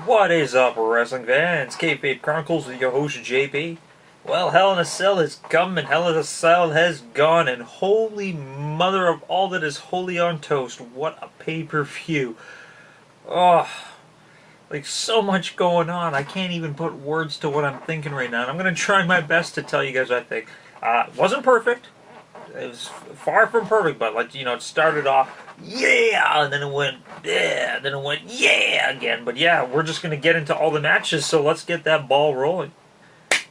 What is up, wrestling fans? Kayfabe Chronicles with your host, JP. Well, Hell in a Cell has come and Hell in a Cell has gone, and holy mother of all that is holy on toast, what a pay-per-view. Oh, like so much going on. I can't even put words to what I'm thinking right now. And I'm going to try my best to tell you guys what I think. It wasn't perfect. It was far from perfect, but it started off, yeah, and then it went, yeah, then it went, yeah, again. But yeah, we're just going to get into all the matches, so let's get that ball rolling.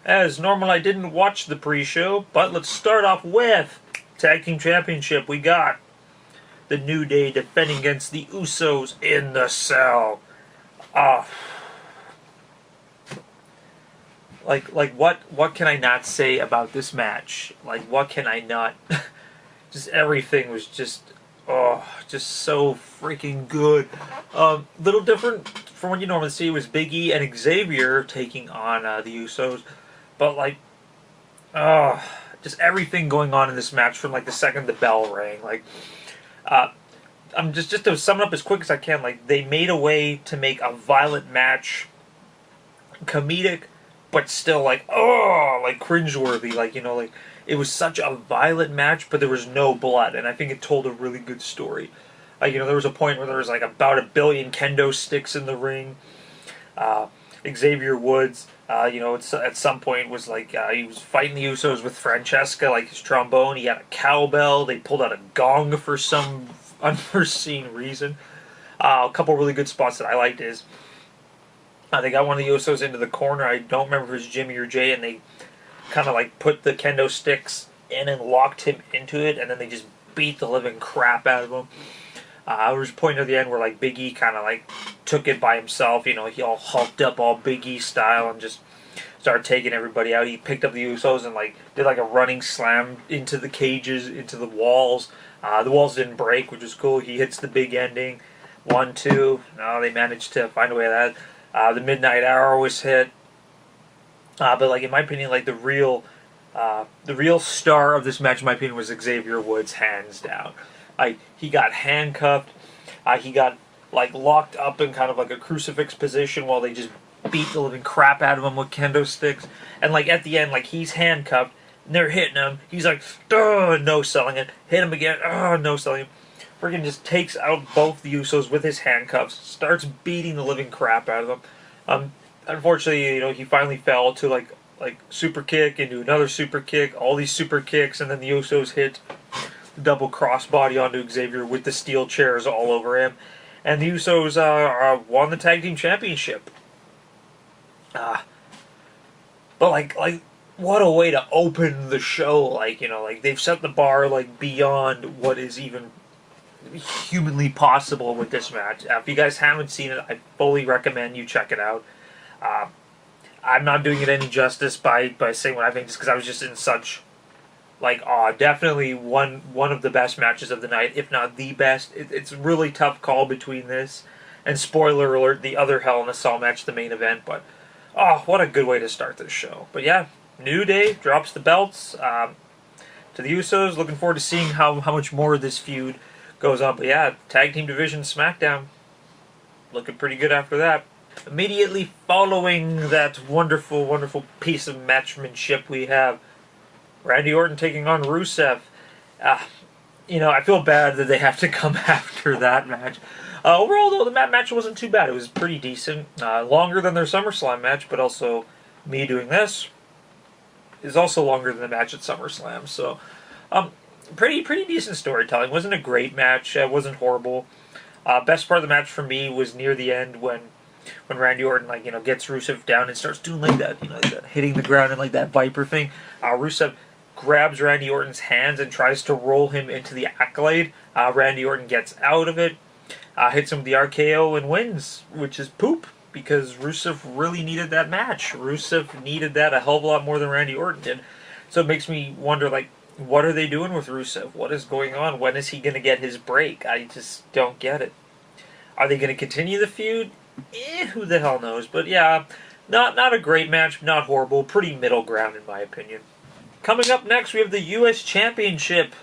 As normal, I didn't watch the pre-show, but let's start off with Tag Team Championship. We got the New Day defending against the Usos in the Cell. What can I not say about this match? What can I not... just everything was just so freaking good. Little different from what you normally see. It was Big E and Xavier taking on the Usos. But, just everything going on in this match from, the second the bell rang. I'm just to sum it up as quick as I can, they made a way to make a violent match comedic, but still, cringeworthy. It was such a violent match, but there was no blood, and I think it told a really good story. There was a point where there was, about 1 billion kendo sticks in the ring. Xavier Woods, at some point was, he was fighting the Usos with Francesca, his trombone. He had a cowbell. They pulled out a gong for some unforeseen reason. A couple really good spots that I liked is... they got one of the Usos into the corner. I don't remember if it was Jimmy or Jay, and they kind of put the kendo sticks in and locked him into it, and then they just beat the living crap out of him. There was a point at the end where Big E kind of took it by himself. He all hulked up all Big E style and just started taking everybody out. He picked up the Usos and did a running slam into the cages, into the walls. The walls didn't break, which was cool. He hits the big ending. 1, 2. No, they managed to find a way of that. The Midnight Hour was hit. But in my opinion, the real star of this match, in my opinion, was Xavier Woods, hands down. He got handcuffed. He got locked up in kind of a crucifix position while they just beat the living crap out of him with kendo sticks. And at the end, he's handcuffed and they're hitting him. He's no selling it. Hit him again. No selling it. Freaking just takes out both the Usos with his handcuffs. Starts beating the living crap out of them. Unfortunately, he finally fell to super kick into another super kick, all these super kicks, and then the Usos hit the double crossbody onto Xavier with the steel chairs all over him, and the Usos won the tag team championship. But what a way to open the show! They've set the bar beyond what is even humanly possible with this match. If you guys haven't seen it, I fully recommend you check it out. I'm not doing it any justice by saying what I think, just because I was just in such definitely one of the best matches of the night, if not the best. It's a really tough call between this and, spoiler alert, the other Hell in a Cell match, the main event. But what a good way to start this show. But yeah, New Day drops the belts to the Usos. Looking forward to seeing how much more of this feud goes on. But yeah, Tag Team Division SmackDown looking pretty good after that. Immediately following that wonderful, wonderful piece of matchmanship, we have Randy Orton taking on Rusev. I feel bad that they have to come after that match. Overall, though, the match wasn't too bad. It was pretty decent. Longer than their SummerSlam match, but also me doing this is also longer than the match at SummerSlam. So, pretty decent storytelling. Wasn't a great match. It wasn't horrible. Best part of the match for me was near the end when Randy Orton, gets Rusev down and starts doing that, hitting the ground and that Viper thing. Rusev grabs Randy Orton's hands and tries to roll him into the Accolade. Randy Orton gets out of it, hits him with the RKO and wins, which is poop, because Rusev really needed that match. Rusev needed that a hell of a lot more than Randy Orton did. So it makes me wonder, what are they doing with Rusev? What is going on? When is he going to get his break? I just don't get it. Are they going to continue the feud? Who the hell knows? But yeah, not a great match, not horrible, pretty middle ground in my opinion. Coming up next, we have the U.S. Championship.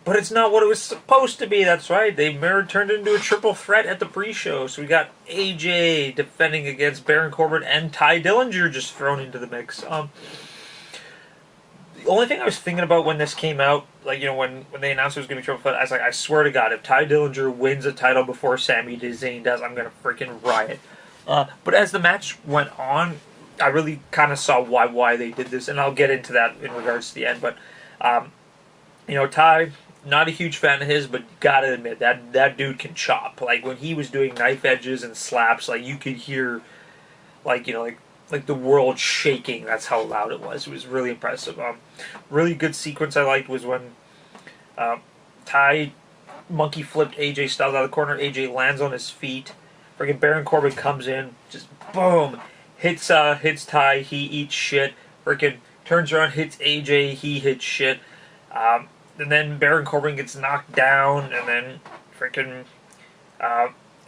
But it's not what it was supposed to be. That's right. They turned it into a triple threat at the pre-show. So we got AJ defending against Baron Corbin and Ty Dillinger just thrown into the mix. The only thing I was thinking about when this came out, like, you know, when they announced it was going to be triple threat, I was like, I swear to God, if Ty Dillinger wins a title before Sami Zayn does, I'm going to freaking riot. But as the match went on, I really kind of saw why they did this, and I'll get into that in regards to the end. But you know, Ty, not a huge fan of his, but gotta admit that dude can chop. Like when he was doing knife edges and slaps, like you could hear, like, you know, like the world shaking. That's how loud it was. It was really impressive. Really good sequence I liked was when Ty monkey flipped AJ Styles out of the corner. AJ lands on his feet. Freaking Baron Corbin comes in, just boom, hits Ty. He eats shit. Freaking turns around, hits AJ. He hits shit. And then Baron Corbin gets knocked down, and then freaking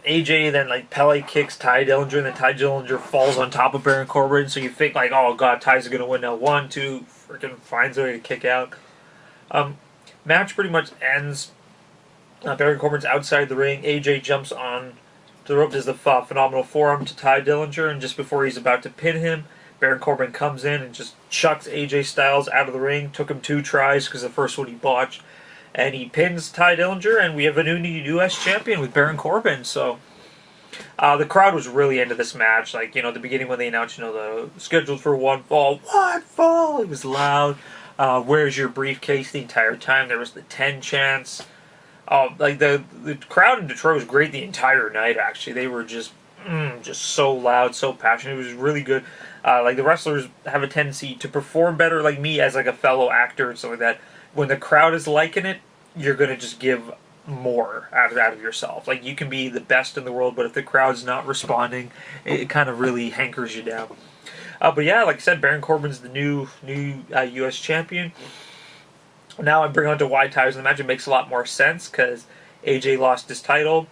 AJ then like Pele kicks Ty Dillinger, and then Ty Dillinger falls on top of Baron Corbin. So you think like, oh god, Ty's gonna win now. 1, 2, freaking finds a way to kick out. Match pretty much ends. Baron Corbin's outside the ring. AJ jumps on the rope, does the phenomenal forearm to Ty Dillinger, and just before he's about to pin him, Baron Corbin comes in and just chucks AJ Styles out of the ring. Took him 2 tries because the first one he botched. And he pins Ty Dillinger, and we have a new U.S. champion with Baron Corbin. So the crowd was really into this match. Like, you know, at the beginning when they announced, you know, the scheduled for one fall. It was loud. Where's your briefcase? The entire time there was the 10 chants. Like the crowd in Detroit was great the entire night. Actually, they were just so loud, so passionate. It was really good. Like the wrestlers have a tendency to perform better. Like me as like a fellow actor and stuff like that. When the crowd is liking it, you're gonna just give more out of yourself. Like you can be the best in the world, but if the crowd's not responding, it kind of really hankers you down. But yeah, like I said, Baron Corbin's the new U.S. champion. Now I bring on to why Ty's in the match. It makes a lot more sense because AJ lost his title,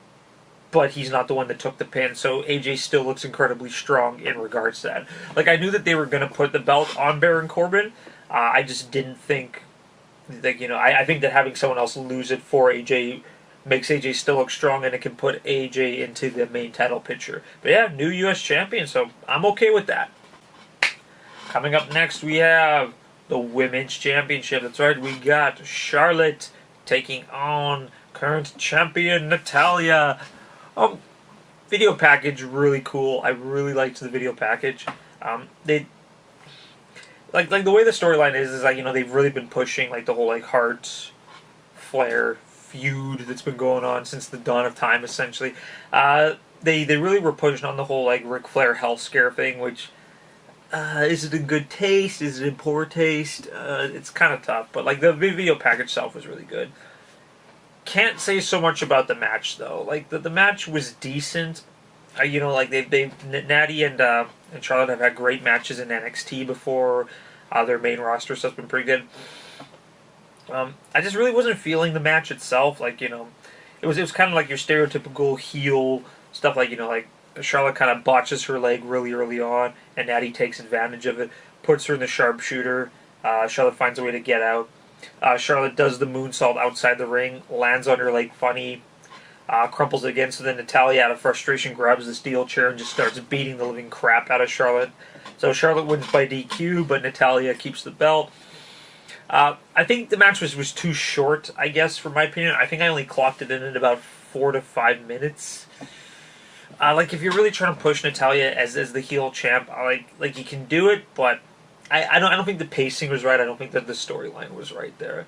but he's not the one that took the pin, so AJ still looks incredibly strong in regards to that. Like, I knew that they were going to put the belt on Baron Corbin. I just didn't think, like, you know, I think that having someone else lose it for AJ makes AJ still look strong, and it can put AJ into the main title picture. But yeah, new U.S. champion, so I'm okay with that. Coming up next, we have the Women's Championship. That's right, we got Charlotte taking on current champion Natalya. Video package really cool. I really liked the video package. They like the way the storyline is like, you know, they've really been pushing like the whole like Hart Flair feud that's been going on since the dawn of time essentially. They really were pushing on the whole like Ric Flair health scare thing, which is it in good taste? Is it in poor taste? It's kind of tough, but like the video package itself was really good. Can't say so much about the match though. Like the match was decent. You know, like they Natty and Charlotte have had great matches in NXT before. Their main roster stuff's been pretty good. I just really wasn't feeling the match itself. Like, you know, it was kind of like your stereotypical heel stuff. Like, you know, like Charlotte kind of botches her leg really early on, and Natty takes advantage of it, puts her in the sharpshooter. Charlotte finds a way to get out. Charlotte does the moonsault outside the ring, lands on her leg funny, crumples it again, so then Natalya out of frustration grabs the steel chair and just starts beating the living crap out of Charlotte. So Charlotte wins by DQ, but Natalya keeps the belt. I think the match was too short, I guess, for my opinion. I think I only clocked it in at about 4 to 5 minutes. Like, if you're really trying to push Natalya as the heel champ, like you can do it, but I don't think the pacing was right. I don't think that the storyline was right there.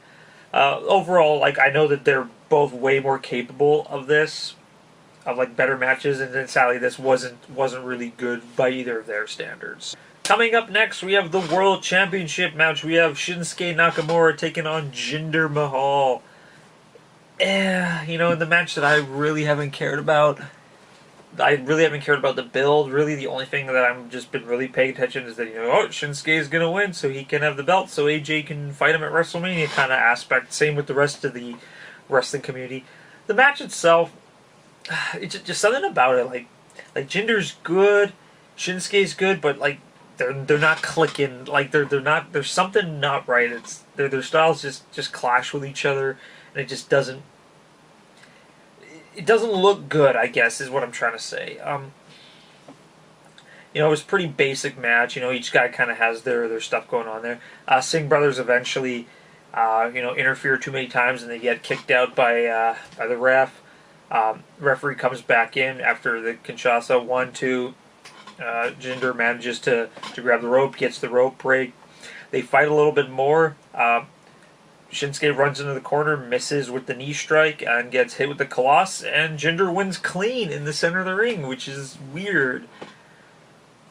Overall, like, I know that they're both way more capable of this, of like better matches, and then sadly this wasn't really good by either of their standards. Coming up next, we have the World Championship match. We have Shinsuke Nakamura taking on Jinder Mahal. You know, in the match that I really haven't cared about. I really haven't cared about the build. Really, the only thing that I've just been really paying attention is that, you know, oh, Shinsuke is going to win, so he can have the belt, so AJ can fight him at WrestleMania kind of aspect. Same with the rest of the wrestling community. The match itself, it's just something about it. Like Jinder's good, Shinsuke's good, but like they're not clicking. Like they're not. There's something not right. It's their styles just clash with each other, and it just doesn't. It doesn't look good, I guess, is what I'm trying to say. You know, it was a pretty basic match. You know, each guy kind of has their stuff going on there. Singh brothers eventually, you know, interfere too many times and they get kicked out by the ref. Referee comes back in after the Kinshasa 1-2. Jinder manages to grab the rope, gets the rope break. They fight a little bit more. Shinsuke runs into the corner, misses with the knee strike, and gets hit with the Colossus, and Jinder wins clean in the center of the ring, which is weird.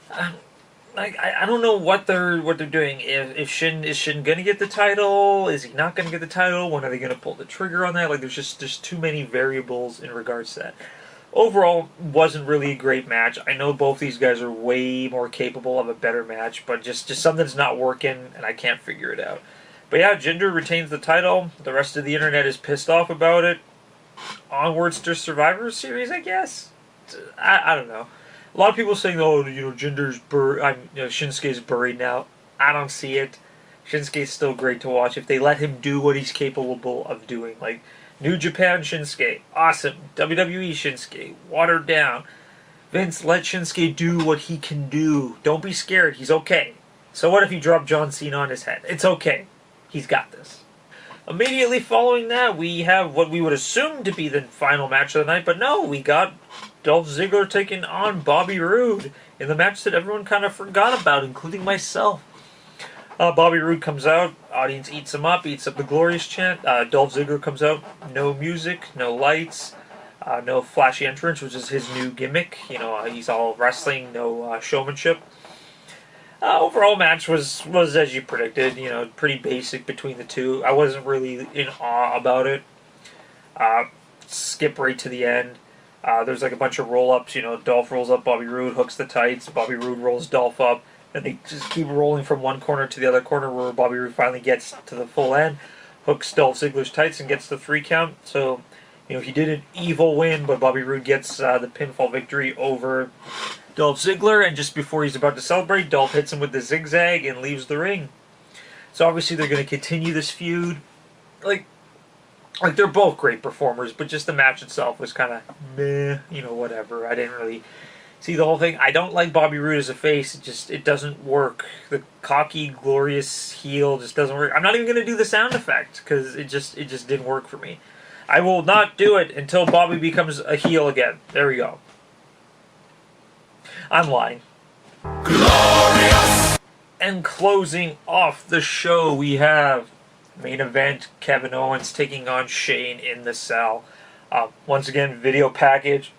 I don't know what they're doing. If Shin is Shin gonna get the title? Is he not gonna get the title? When are they gonna pull the trigger on that? Like there's too many variables in regards to that. Overall, wasn't really a great match. I know both these guys are way more capable of a better match, but just something's not working, and I can't figure it out. But yeah, Jinder retains the title. The rest of the internet is pissed off about it. Onwards to Survivor Series, I guess. I don't know. A lot of people saying, "Oh, you know, Shinsuke's buried now." I don't see it. Shinsuke's still great to watch if they let him do what he's capable of doing. Like New Japan Shinsuke, awesome. WWE Shinsuke, watered down. Vince, let Shinsuke do what he can do. Don't be scared. He's okay. So what if he dropped John Cena on his head? It's okay. He's got this. Immediately following that, we have what we would assume to be the final match of the night, but no, we got Dolph Ziggler taking on Bobby Roode in the match that everyone kind of forgot about, including myself. Bobby Roode comes out, audience eats him up, eats up the glorious chant. Dolph Ziggler comes out, no music, no lights, no flashy entrance, which is his new gimmick. You know, he's all wrestling, no showmanship. Overall match was as you predicted, you know, pretty basic between the two. I wasn't really in awe about it. Skip right to the end. There's like a bunch of roll-ups, you know, Dolph rolls up Bobby Roode, hooks the tights, Bobby Roode rolls Dolph up, and they just keep rolling from one corner to the other corner where Bobby Roode finally gets to the full end, hooks Dolph Ziggler's tights and gets the 3 count. So, you know, he did an evil win, but Bobby Roode gets the pinfall victory over Dolph Ziggler, and just before he's about to celebrate, Dolph hits him with the zigzag and leaves the ring. So obviously they're going to continue this feud. Like they're both great performers, but just the match itself was kind of meh, you know, whatever. I didn't really see the whole thing. I don't like Bobby Roode as a face. It doesn't work. The cocky, glorious heel just doesn't work. I'm not even going to do the sound effect because it just didn't work for me. I will not do it until Bobby becomes a heel again. There we go. I'm lying. Glorious! And closing off the show, we have main event, Kevin Owens taking on Shane in the cell. Once again, video package.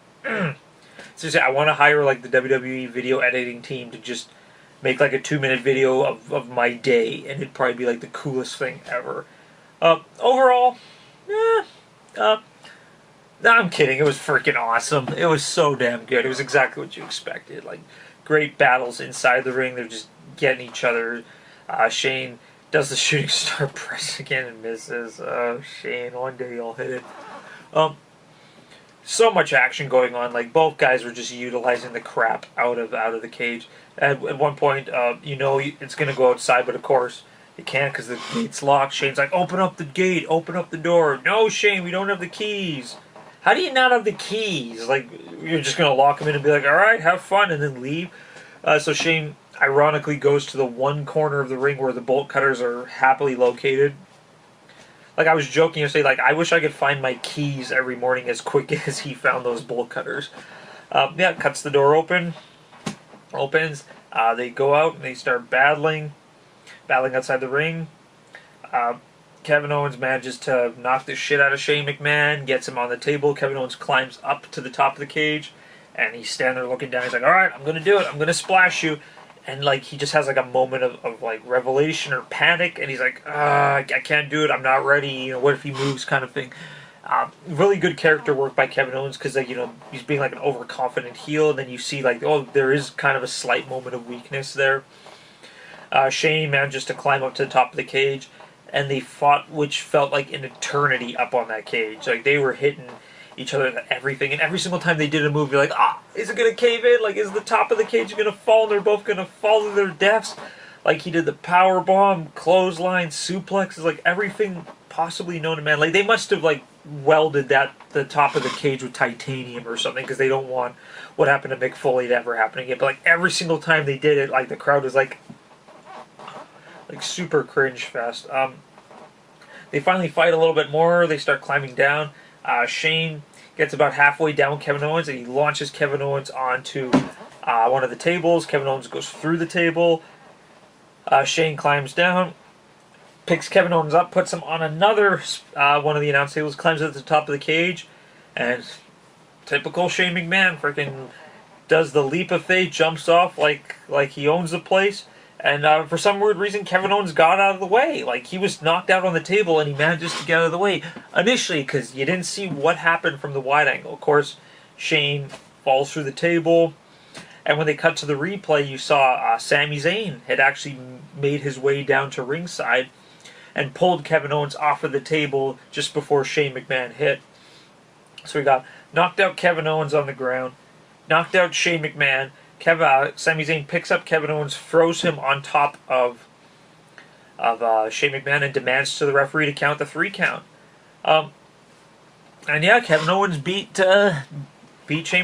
Seriously, I want to hire like the WWE video editing team to just make like a 2-minute video of my day, and it'd probably be like the coolest thing ever. Overall, no, I'm kidding. It was freaking awesome. It was so damn good. It was exactly what you expected. Like, great battles inside the ring. They're just getting each other. Shane does the shooting star press again and misses. Shane, one day you'll hit it. So much action going on. Like, both guys were just utilizing the crap out of the cage. At one point, you know it's going to go outside, but of course it can't because the gate's locked. Shane's like, open up the gate, open up the door. No, Shane, we don't have the keys. How do you not have the keys? Like, you're just going to lock him in and be like, all right, have fun, and then leave? So Shane, ironically, goes to the one corner of the ring where the bolt cutters are happily located. Like, I was joking yesterday, like, I wish I could find my keys every morning as quick as he found those bolt cutters. Yeah, cuts the door open. Opens. They go out and they start battling outside the ring. Kevin Owens manages to knock the shit out of Shane McMahon, gets him on the table. Kevin Owens climbs up to the top of the cage, and he's standing there looking down. He's like, all right, I'm going to do it. I'm going to splash you. And, like, he just has, like, a moment of like, revelation or panic, and he's like, I can't do it. I'm not ready. You know, what if he moves kind of thing. Really good character work by Kevin Owens because, like, you know, he's being, like, an overconfident heel, and then you see, like, oh, there is kind of a slight moment of weakness there. Shane manages to climb up to the top of the cage, and they fought, which felt like an eternity up on that cage. Like, they were hitting each other and everything, and every single time they did a move, you're like, is it going to cave in? Like, is the top of the cage going to fall, and they're both going to fall to their deaths? Like, he did the power bomb, clothesline, suplexes, like, everything possibly known to man. Like, they must have, like, welded the top of the cage with titanium or something, because they don't want what happened to Mick Foley to ever happen again. But, like, every single time they did it, like, the crowd was, like super cringe fest. They finally fight a little bit more. They start climbing down. Shane gets about halfway down Kevin Owens, and he launches Kevin Owens onto one of the tables. Kevin Owens goes through the table. Shane climbs down, picks Kevin Owens up, puts him on another one of the announce tables, climbs at the top of the cage, and typical Shane McMahon freaking does the leap of faith, jumps off like he owns the place. And for some weird reason, Kevin Owens got out of the way. Like, he was knocked out on the table, and he manages to get out of the way. Initially, because you didn't see what happened from the wide angle. Of course, Shane falls through the table. And when they cut to the replay, you saw Sami Zayn had actually made his way down to ringside and pulled Kevin Owens off of the table just before Shane McMahon hit. So we got knocked out Kevin Owens on the ground, knocked out Shane McMahon. Sami Zayn picks up Kevin Owens, throws him on top of Shane McMahon, and demands to the referee to count the 3 count. And yeah, Kevin Owens beat Shane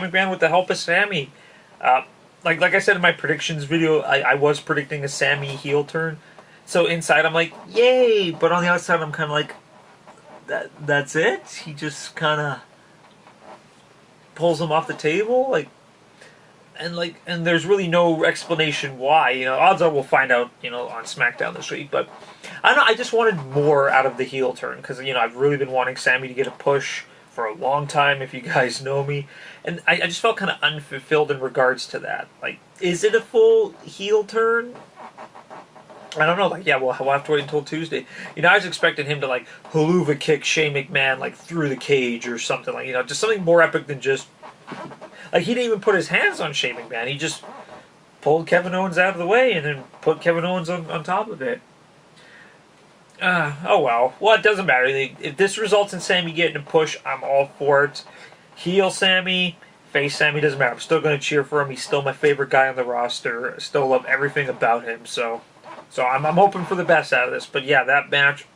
McMahon with the help of Sami. Like I said in my predictions video, I was predicting a Sami heel turn. So inside I'm like, yay! But on the outside I'm kind of like, that's it? He just kind of pulls him off the table? And there's really no explanation why. Odds are we'll find out, on SmackDown this week. But I don't know, I just wanted more out of the heel turn. Because, I've really been wanting Sami to get a push for a long time, if you guys know me. And I just felt kind of unfulfilled in regards to that. Like, is it a full heel turn? I don't know. Like, yeah, we'll have to wait until Tuesday. I was expecting him to, like, haluva kick Shane McMahon, like, through the cage or something. Like, just something more epic than just... Like, he didn't even put his hands on Shane McMahon. He just pulled Kevin Owens out of the way and then put Kevin Owens on top of it. Oh well. Well, it doesn't matter. If this results in Sami getting a push, I'm all for it. Heel Sami, face Sami, doesn't matter. I'm still going to cheer for him. He's still my favorite guy on the roster. I still love everything about him. So I'm hoping for the best out of this. But yeah, that match,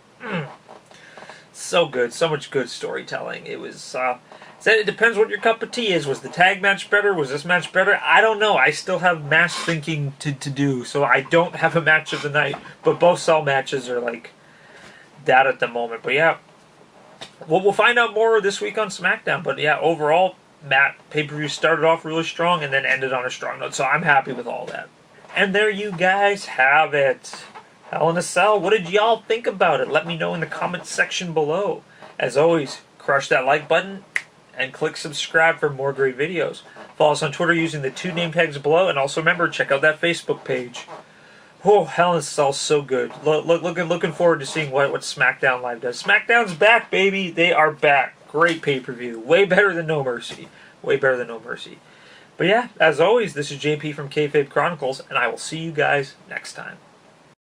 so good. So much good storytelling. It was... It depends what your cup of tea is. Was the tag match better? Was this match better? I don't know. I still have match thinking to do, so I don't have a match of the night. But both Cell matches are like that at the moment. But yeah, we'll find out more this week on SmackDown. But yeah, overall, pay-per-view started off really strong and then ended on a strong note. So I'm happy with all that. And there you guys have it. Hell in a Cell. What did y'all think about it? Let me know in the comments section below. As always, crush that like button and click subscribe for more great videos. Follow us on Twitter using the 2 name tags below, and also remember, check out that Facebook page. Oh, Hell in a Cell's so good. Looking forward to seeing what SmackDown Live does. SmackDown's back, baby. They are back. Great pay-per-view. Way better than No Mercy. Way better than No Mercy. But yeah, as always, this is JP from Kayfabe Chronicles, and I will see you guys next time.